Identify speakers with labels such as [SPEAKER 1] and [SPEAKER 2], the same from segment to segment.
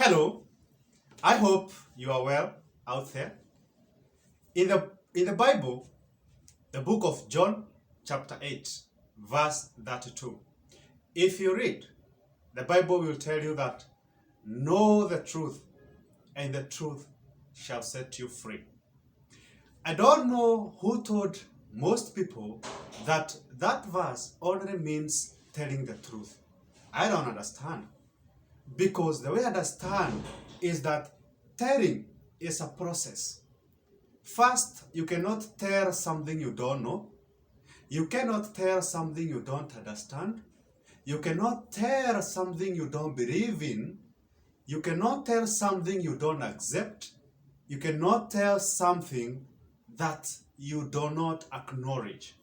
[SPEAKER 1] Hello, I hope you are well out there. In the Bible, the book of John, chapter 8, verse 32. If you read, the Bible will tell you that know the truth, and the truth shall set you free. I don't know who told most people that that verse only means telling the truth. I don't understand. Because the way I understand is that telling is a process. First, you cannot tell something you don't know. You cannot tell something you don't understand. You cannot tell something you don't believe in. You cannot tell something you don't accept. You cannot tell something that you do not acknowledge.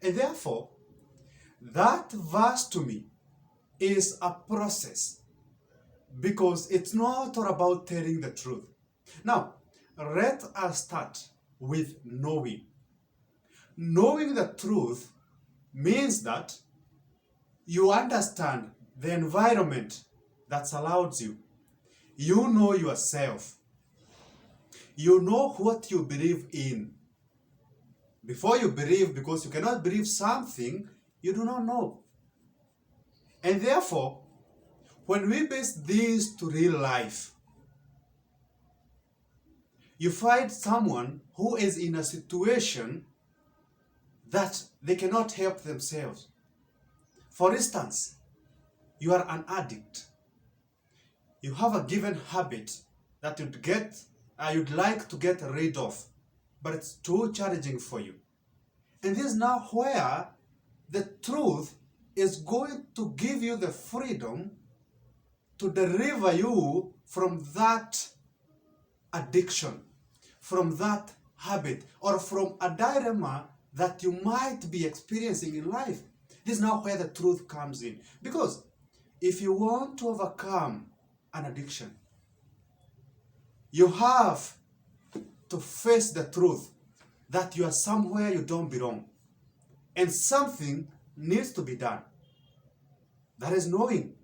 [SPEAKER 1] And therefore, that verse to me is a process because it's not all about telling the truth. Now, let us start with knowing. Knowing the truth means that you understand the environment that surrounds you. You know yourself. You know what you believe in. Before you believe, because you cannot believe something you do not know. And therefore, when we base this to real life, you find someone who is in a situation that they cannot help themselves. For instance, you are an addict. You have a given habit that you'd like to get rid of, but it's too challenging for you. And this is now where the truth is going to give you the freedom to deliver you from that addiction, from that habit, or from a dilemma that you might be experiencing in life. This is now where the truth comes in. Because if you want to overcome an addiction, you have to face the truth that you are somewhere you don't belong. And something needs to be done. That is knowing.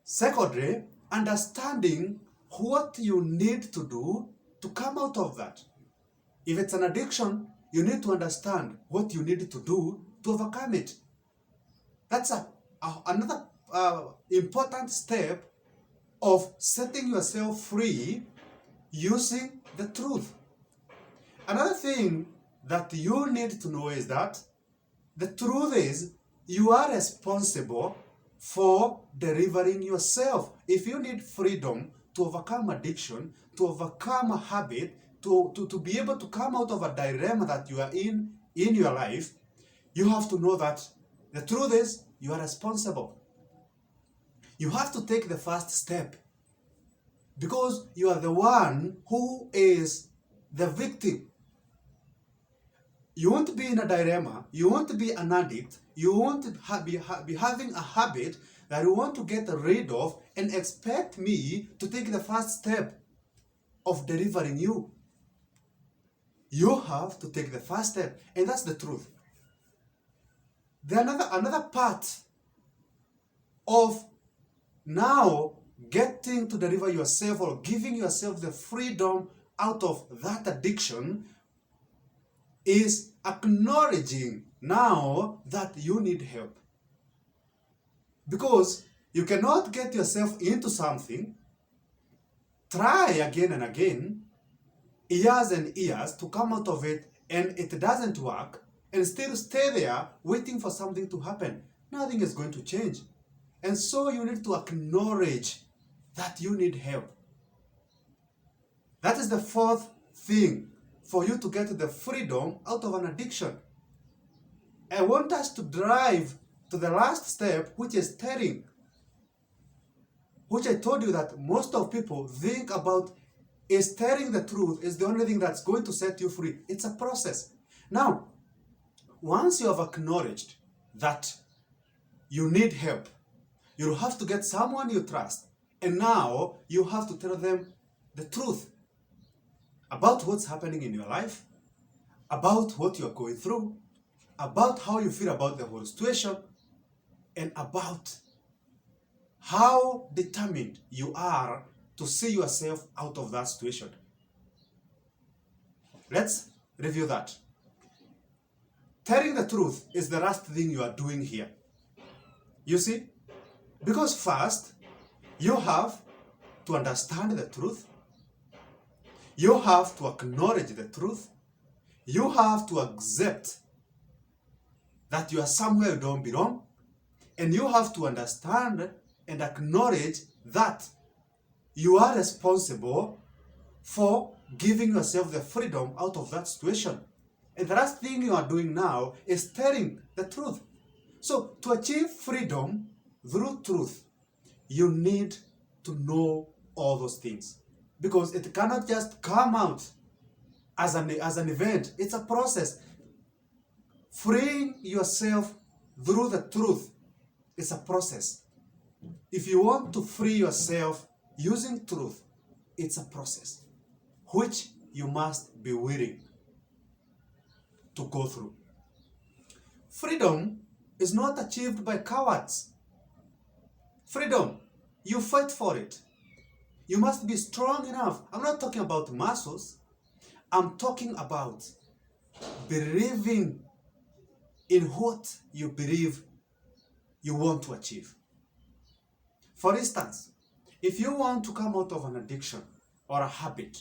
[SPEAKER 1] Secondly, understanding what you need to do to come out of that. If it's an addiction, you need to understand what you need to do to overcome it. That's another important step of setting yourself free using the truth. Another thing that you need to know is that the truth is you are responsible for delivering yourself. If you need freedom to overcome addiction, to overcome a habit, to be able to come out of a dilemma that you are in your life, you have to know that the truth is you are responsible. You have to take the first step because you are the one who is the victim. You won't be in a dilemma, you won't be an addict, you won't be having a habit that you want to get rid of and expect me to take the first step of delivering you. You have to take the first step, and that's the truth. Then another part of now getting to deliver yourself or giving yourself the freedom out of that addiction is acknowledging now that you need help. Because you cannot get yourself into something, try again and again, years and years to come out of it, and it doesn't work, and still stay there waiting for something to happen. Nothing is going to change. And so you need to acknowledge that you need help. That is the fourth thing for you to get the freedom out of an addiction. I want us to drive to the last step, which is telling, which I told you that most of people think about is telling the truth is the only thing that's going to set you free. It's a process. Now, once you have acknowledged that you need help, you have to get someone you trust, and now you have to tell them the truth about what's happening in your life, about what you're going through, about how you feel about the whole situation, and about how determined you are to see yourself out of that situation. Let's review that. Telling the truth is the last thing you are doing here. You see? Because first, you have to understand the truth. You have to acknowledge the truth. You have to accept that you are somewhere you don't belong. And you have to understand and acknowledge that you are responsible for giving yourself the freedom out of that situation. And the last thing you are doing now is telling the truth. So to achieve freedom through truth, you need to know all those things. Because it cannot just come out as an event. It's a process. Freeing yourself through the truth is a process. If you want to free yourself using truth, it's a process which you must be willing to go through. Freedom is not achieved by cowards. Freedom, you fight for it. You must be strong enough. I'm not talking about muscles. I'm talking about believing in what you believe you want to achieve. For instance, if you want to come out of an addiction or a habit,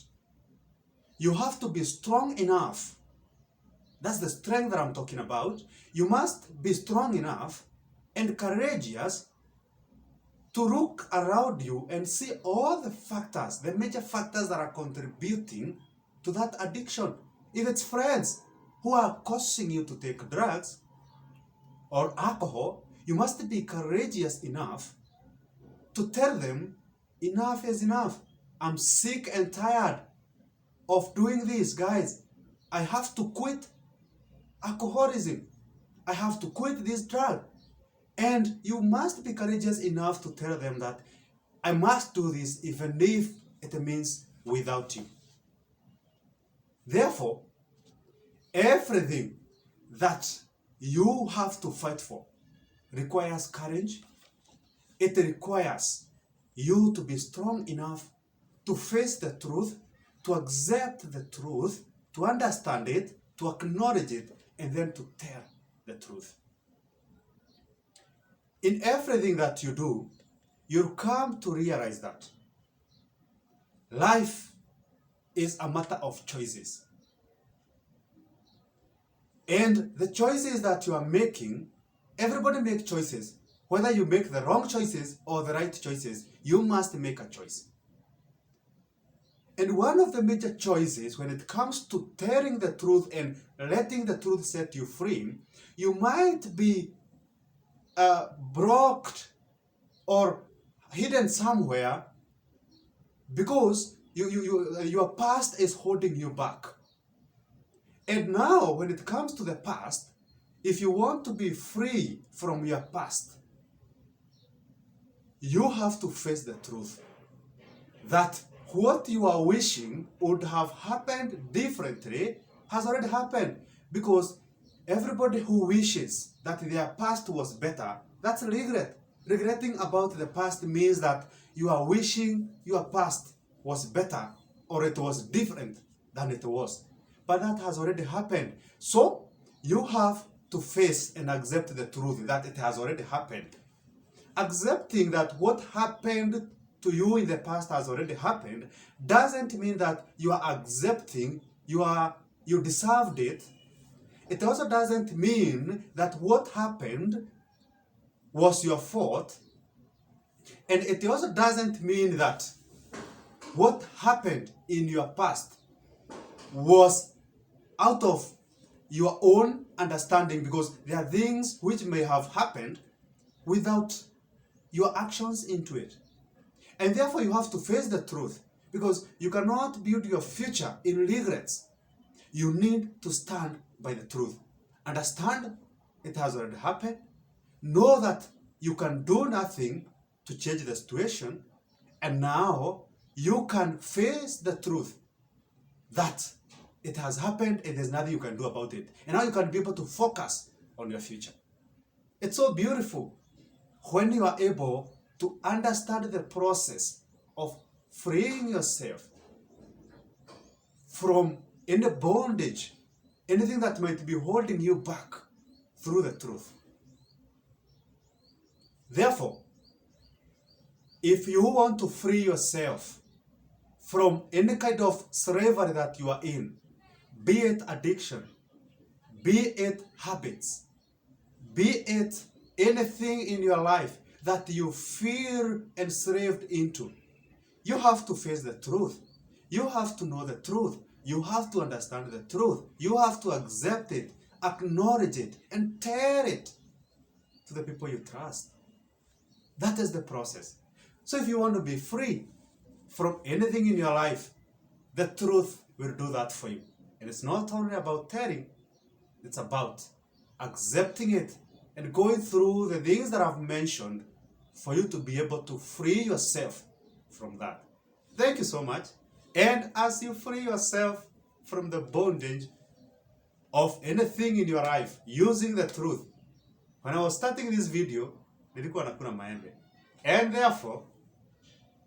[SPEAKER 1] you have to be strong enough. That's the strength that I'm talking about. You must be strong enough and courageous to look around you and see all the factors, the major factors that are contributing to that addiction. If it's friends who are causing you to take drugs or alcohol, you must be courageous enough to tell them, enough is enough. I'm sick and tired of doing this, guys. I have to quit alcoholism. I have to quit this drug. And you must be courageous enough to tell them that I must do this even if it means without you. Therefore, everything that you have to fight for requires courage. It requires you to be strong enough to face the truth, to accept the truth, to understand it, to acknowledge it, and then to tell the truth. In everything that you do, you'll come to realize that life is a matter of choices. And the choices that you are making, everybody makes choices. Whether you make the wrong choices or the right choices, you must make a choice. And one of the major choices when it comes to telling the truth and letting the truth set you free, you might be blocked or hidden somewhere because your past is holding you back. And now, when it comes to the past, if you want to be free from your past, you have to face the truth that what you are wishing would have happened differently has already happened. Because everybody who wishes that their past was better, that's regret. Regretting about the past means that you are wishing your past was better or it was different than it was. But that has already happened. So you have to face and accept the truth that it has already happened. Accepting that what happened to you in the past has already happened doesn't mean that you are accepting you deserved it. It also doesn't mean that what happened was your fault. And it also doesn't mean that what happened in your past was out of your own understanding, because there are things which may have happened without your actions into it. And therefore you have to face the truth, because you cannot build your future in regrets. You need to stand by the truth. Understand it has already happened. Know that you can do nothing to change the situation. And now you can face the truth that it has happened and there's nothing you can do about it. And now you can be able to focus on your future. It's so beautiful when you are able to understand the process of freeing yourself from any bondage, anything that might be holding you back through the truth. Therefore, if you want to free yourself from any kind of slavery that you are in, be it addiction, be it habits, be it anything in your life that you feel enslaved into, you have to face the truth. You have to know the truth. You have to understand the truth. You have to accept it, acknowledge it, and tell it to the people you trust. That is the process. So if you want to be free from anything in your life, the truth will do that for you. And it's not only about telling, it's about accepting it and going through the things that I've mentioned for you to be able to free yourself from that. Thank you so much. And as you free yourself from the bondage of anything in your life using the truth, when I was starting this video, nilikuwa nakula maembe. And therefore,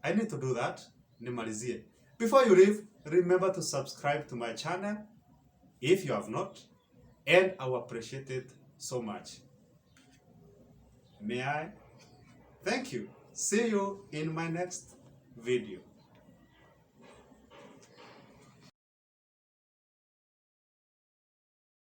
[SPEAKER 1] I need to do that. Nimalizie. Before you leave, remember to subscribe to my channel if you have not. And I will appreciate it so much. May I? Thank you. See you in my next video.